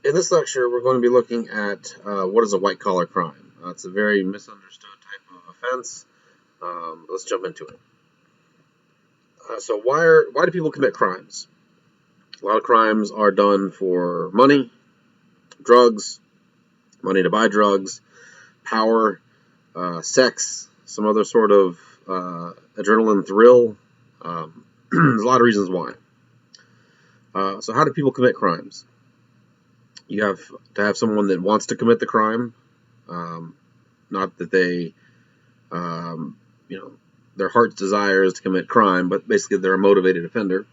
In this lecture, we're going to be looking at what is a white-collar crime. It's a very misunderstood type of offense. Let's jump into it. So why do people commit crimes? A lot of crimes are done for money, drugs, money to buy drugs, power, sex, some other sort of adrenaline thrill. There's a lot of reasons why. So how do people commit crimes? You have to have someone that wants to commit the crime, not that they, their heart's desire is to commit crime, but basically they're a motivated offender.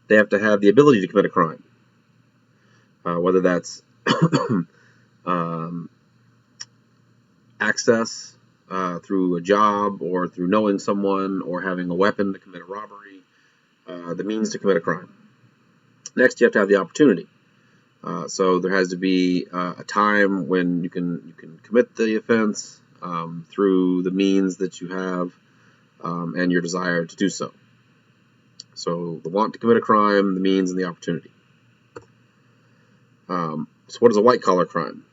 They have to have the ability to commit a crime, whether that's access through a job or through knowing someone or having a weapon to commit a robbery, the means to commit a crime. Next, you have to have the opportunity. So there has to be a time when you can commit the offense through the means that you have and your desire to do so. So the want to commit a crime, the means, and the opportunity. So what is a white-collar crime?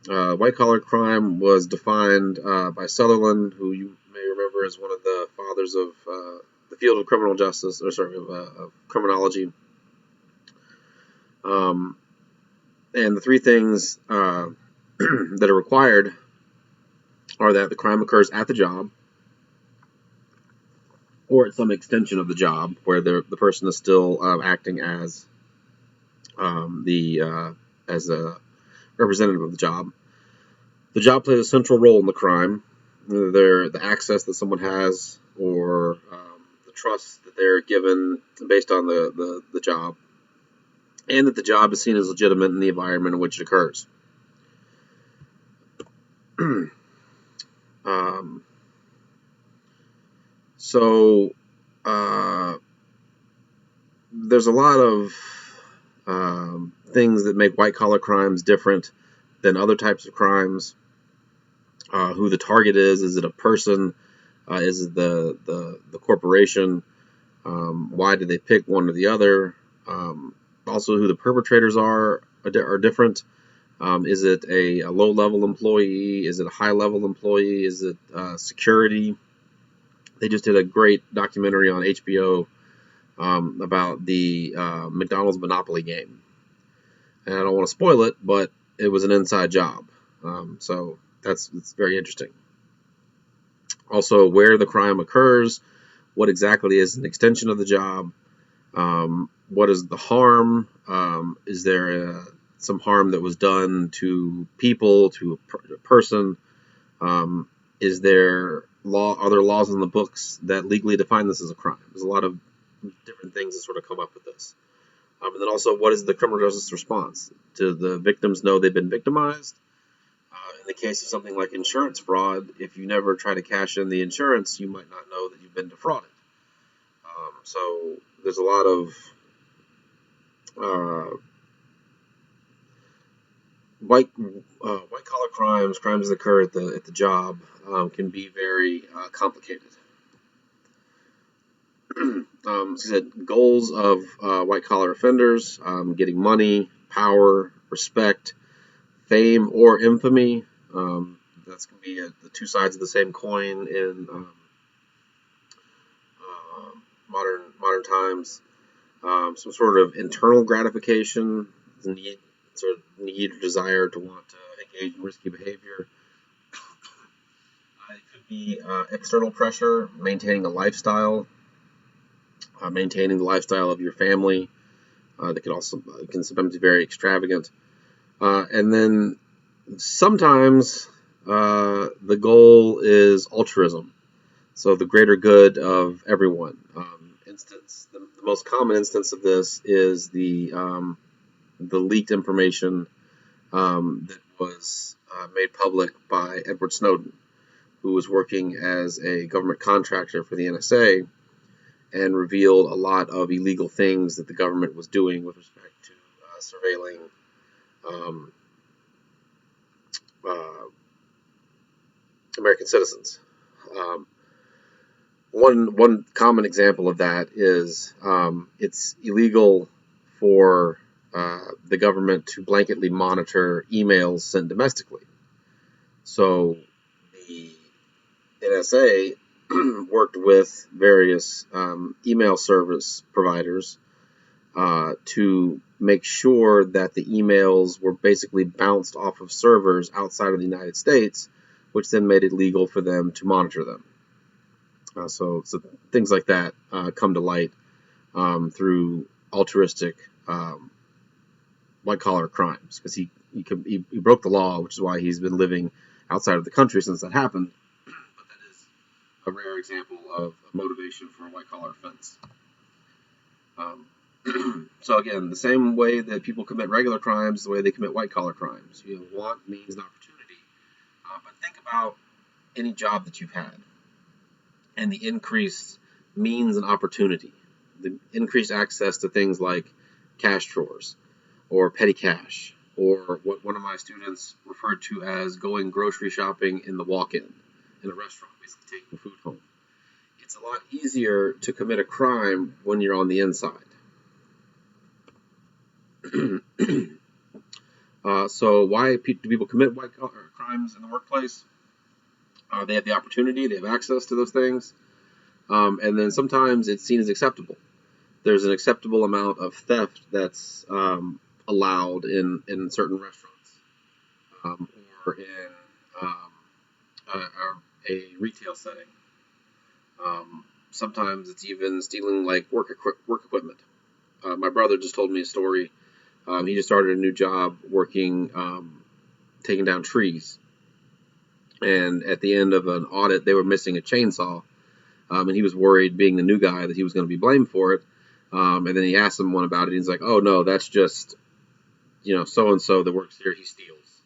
White-collar crime was defined by Sutherland, who you may remember as one of the fathers of the field of criminal justice, of criminology. And the three things that are required are that the crime occurs at the job or at some extension of the job where the person is still acting as a representative of the job. The job plays a central role in the crime. Either the access that someone has or the trust that they're given based on the job, and that the job is seen as legitimate in the environment in which it occurs. There's a lot of things that make white-collar crimes different than other types of crimes. Who the target is it a person? Is it the corporation? Why did they pick one or the other? Also, who the perpetrators are different. Is it a low-level employee? Is it a high-level employee? Is it security? They just did a great documentary on HBO about the McDonald's Monopoly game. And I don't want to spoil it, but it was an inside job. So it's very interesting. Also, where the crime occurs, what exactly is an extension of the job, what is the harm? Is there some harm that was done to people, to a person? Is there other laws in the books that legally define this as a crime? There's a lot of different things that sort of come up with this. And then also, what is the criminal justice response? Do the victims know they've been victimized? In the case of something like insurance fraud, if you never try to cash in the insurance, you might not know that you've been defrauded. So there's a lot of white-collar crimes that occur at the job, can be very complicated. As I said, goals of white-collar offenders: getting money, power, respect, fame, or infamy. That's going to be the two sides of the same coin in modern times. Some sort of internal gratification, need or desire to want to engage in risky behavior. It could be external pressure, maintaining a lifestyle, maintaining the lifestyle of your family. That can sometimes be very extravagant. And then sometimes the goal is altruism, so the greater good of everyone. The most common instance of this is the leaked information that was made public by Edward Snowden, who was working as a government contractor for the NSA and revealed a lot of illegal things that the government was doing with respect to surveilling American citizens. One common example of that is it's illegal for the government to blanketly monitor emails sent domestically. So the NSA worked with various email service providers to make sure that the emails were basically bounced off of servers outside of the United States, which then made it legal for them to monitor them. So things like that come to light through altruistic white-collar crimes, because he broke the law, which is why he's been living outside of the country since that happened. But that is a rare example of a motivation for a white-collar offense. So again, the same way that people commit regular crimes, the way they commit white-collar crimes. You know, want, means, and opportunity. But think about any job that you've had and the increased means and opportunity, the increased access to things like cash drawers or petty cash, or what one of my students referred to as going grocery shopping in the walk-in in a restaurant, basically taking food home. It's a lot easier to commit a crime when you're on the inside. So why do people commit white-collar crimes in the workplace? They have the opportunity, they have access to those things, and then sometimes it's seen as acceptable. There's an acceptable amount of theft that's allowed in certain restaurants or in a retail setting. Sometimes it's even stealing like work equipment. My brother just told me a story. He just started a new job working, taking down trees. And at the end of an audit, they were missing a chainsaw. And he was worried, being the new guy, that he was going to be blamed for it. And then he asked someone about it. And he's like, oh, no, that's just, so-and-so that works here, he steals.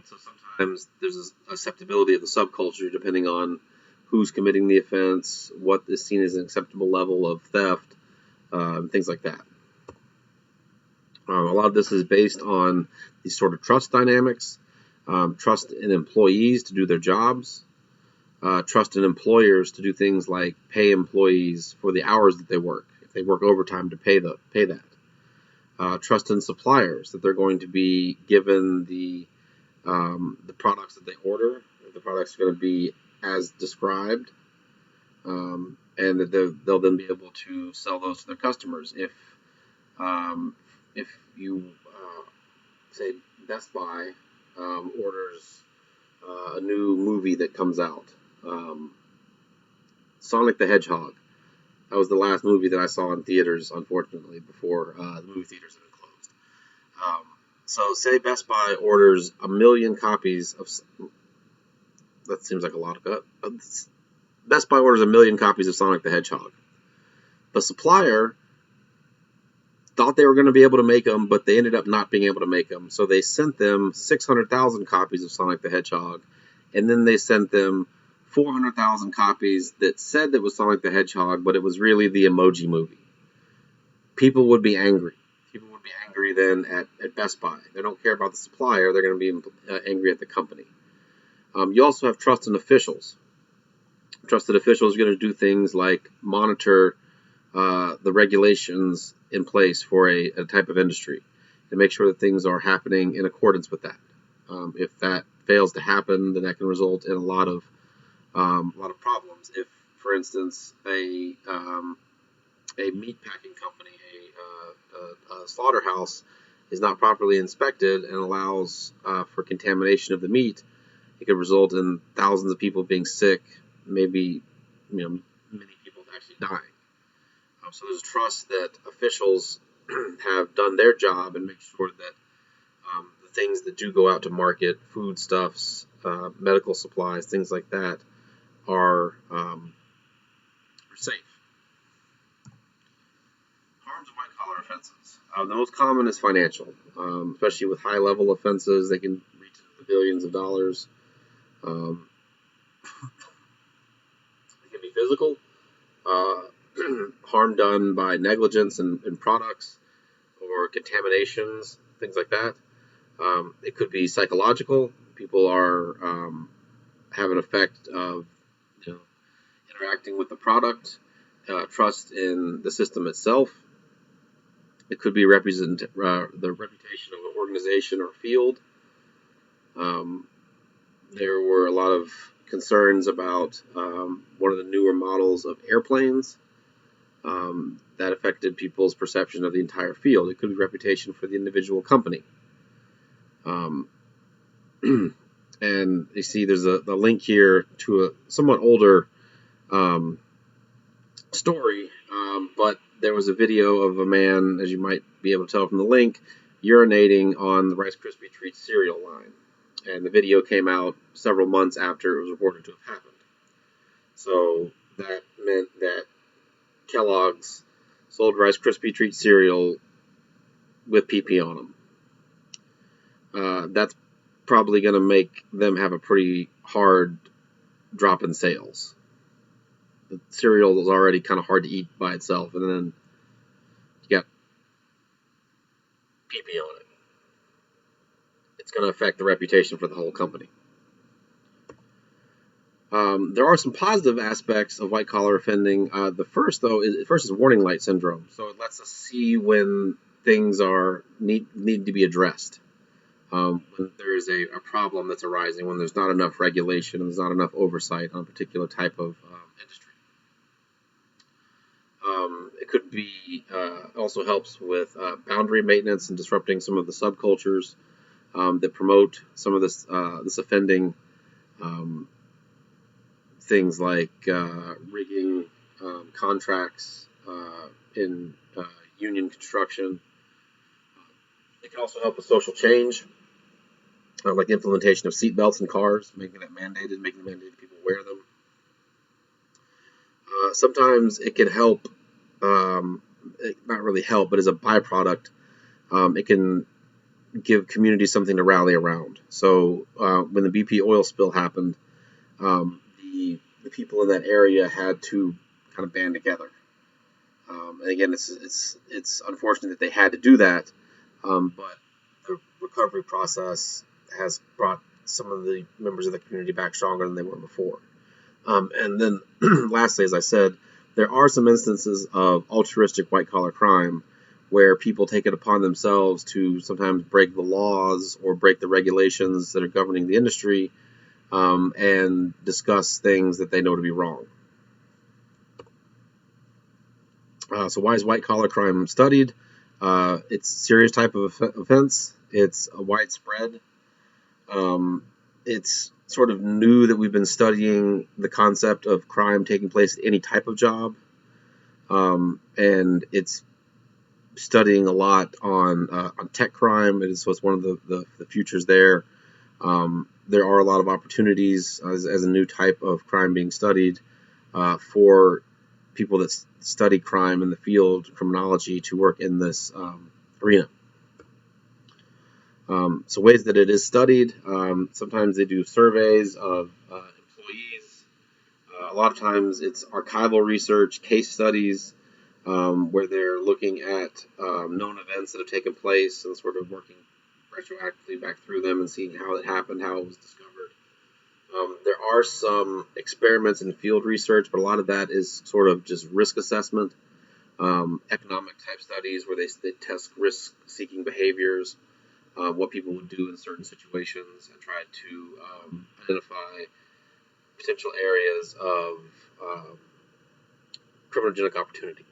So sometimes there's a susceptibility of the subculture depending on who's committing the offense, what is seen as an acceptable level of theft, things like that. A lot of this is based on these sort of trust dynamics, trust in employees to do their jobs, trust in employers to do things like pay employees for the hours that they work, if they work overtime to pay that. Trust in suppliers that they're going to be given the products that they order, the products are going to be as described, and that they'll then be able to sell those to their customers. If you say Best Buy orders a new movie that comes out, Sonic the Hedgehog. That was the last movie that I saw in theaters, unfortunately, before the movie theaters have been closed. So say Best Buy orders 1 million copies of... That seems like a lot of... Best Buy orders 1 million copies of Sonic the Hedgehog. The supplier thought they were going to be able to make them, but they ended up not being able to make them. So they sent them 600,000 copies of Sonic the Hedgehog, and then they sent them 400,000 copies that said that was Sonic the Hedgehog, but it was really the Emoji Movie. People would be angry. People would be angry then at Best Buy. They don't care about the supplier. They're going to be angry at the company. You also have trust in officials. Trusted officials are going to do things like monitor the regulations in place for a type of industry and make sure that things are happening in accordance with that. If that fails to happen, then that can result in a lot of problems. If, for instance, a meat packing company, a slaughterhouse, is not properly inspected and allows for contamination of the meat, it could result in thousands of people being sick, maybe many people actually dying. So there's trust that officials have done their job and make sure that the things that do go out to market, foodstuffs, medical supplies, things like that, are safe. Harms of white-collar offenses. The most common is financial, especially with high-level offenses. They can reach into the billions of dollars. They can be physical. Harm done by negligence in products or contaminations, things like that. It could be psychological. People are have an effect of interacting with the product, trust in the system itself. It could be the reputation of an organization or field. Um, there were a lot of concerns about one of the newer models of airplanes that affected people's perception of the entire field. It could be reputation for the individual company. Um, and you see there's a link here to a somewhat older um, story, but there was a video of a man, as you might be able to tell from the link, urinating on the Rice Krispie Treat cereal line. And the video came out several months after it was reported to have happened. So that meant that Kellogg's sold Rice Krispie Treat cereal with pee on them. That's probably going to make them have a pretty hard drop in sales. The cereal is already kind of hard to eat by itself, and then you got pee on it. It's going to affect the reputation for the whole company. There are some positive aspects of white collar offending. The first, though, is warning light syndrome. So it lets us see when things need to be addressed. When there is a problem that's arising, when there's not enough regulation and there's not enough oversight on a particular type of industry. It could be also helps with boundary maintenance and disrupting some of the subcultures that promote some of this offending. Things like rigging contracts in union construction. It can also help with social change, like the implementation of seatbelts in cars, making it mandated people wear them. Sometimes it can help, not really help, but as a byproduct, it can give communities something to rally around. So when the BP oil spill happened, the people in that area had to kind of band together. And again, it's unfortunate that they had to do that, but the recovery process has brought some of the members of the community back stronger than they were before. And then, lastly, as I said, there are some instances of altruistic white-collar crime where people take it upon themselves to sometimes break the laws or break the regulations that are governing the industry, and discuss things that they know to be wrong. So why is white-collar crime studied? It's a serious type of offense. It's widespread. It's sort of new that we've been studying the concept of crime taking place at any type of job. And it's studying a lot on tech crime. So it's one of the futures there. There are a lot of opportunities as a new type of crime being studied for people that study crime in the field, criminology, to work in this arena. So ways that it is studied, sometimes they do surveys of employees. A lot of times it's archival research, case studies, where they're looking at known events that have taken place and sort of working retroactively back through them and seeing how it happened, how it was discovered. There are some experiments in field research, but a lot of that is sort of just risk assessment, economic type studies where they test risk-seeking behaviors, what people would do in certain situations, and try to identify potential areas of criminogenic opportunity.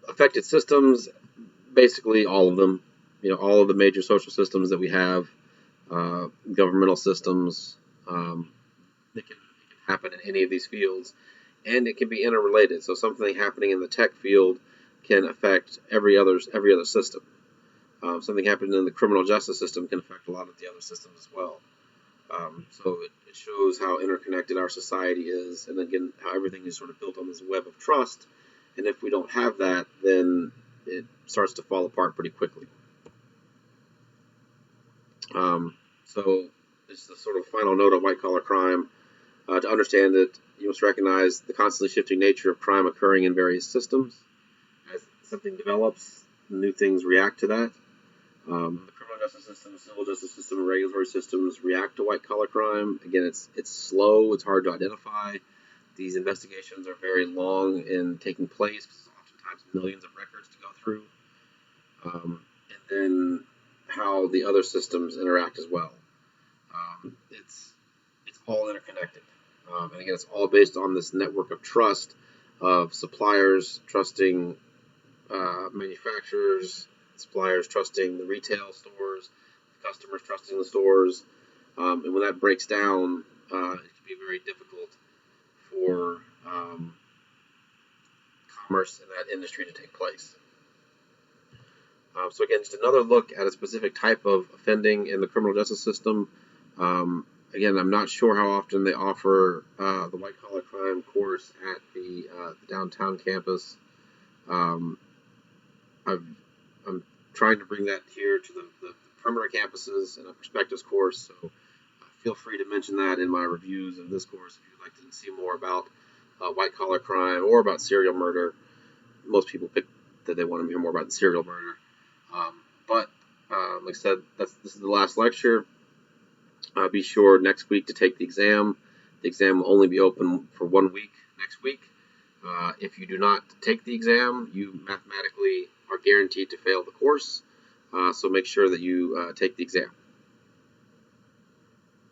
Affected systems, basically all of them, all of the major social systems that we have, governmental systems, it can happen in any of these fields, and it can be interrelated. So something happening in the tech field can affect every other system. Something happening in the criminal justice system can affect a lot of the other systems as well. So it shows how interconnected our society is, and again, how everything is sort of built on this web of trust. And if we don't have that, then it starts to fall apart pretty quickly. So this is the sort of final note of white-collar crime. To understand it, you must recognize the constantly shifting nature of crime occurring in various systems. As something develops, new things react to that. The criminal justice system, civil justice system, and regulatory systems react to white-collar crime. Again, it's slow, it's hard to identify. These investigations are very long in taking place. Often sometimes millions of records to go through, and then how the other systems interact as well. It's all interconnected, and again, it's all based on this network of trust of suppliers trusting manufacturers, suppliers trusting the retail stores, customers trusting the stores, and when that breaks down, it can be very difficult for commerce in that industry to take place. So again, just another look at a specific type of offending in the criminal justice system. Again, I'm not sure how often they offer the white collar crime course at the downtown campus. I'm trying to bring that here to the perimeter campuses and a perspectives course. So feel free to mention that in my reviews of this course if you'd like to see more about white collar crime or about serial murder. Most people pick that they want to hear more about the serial murder. But like I said, this is the last lecture. Be sure next week to take the exam. The exam will only be open for 1 week next week. If you do not take the exam, you mathematically are guaranteed to fail the course. So make sure that you take the exam.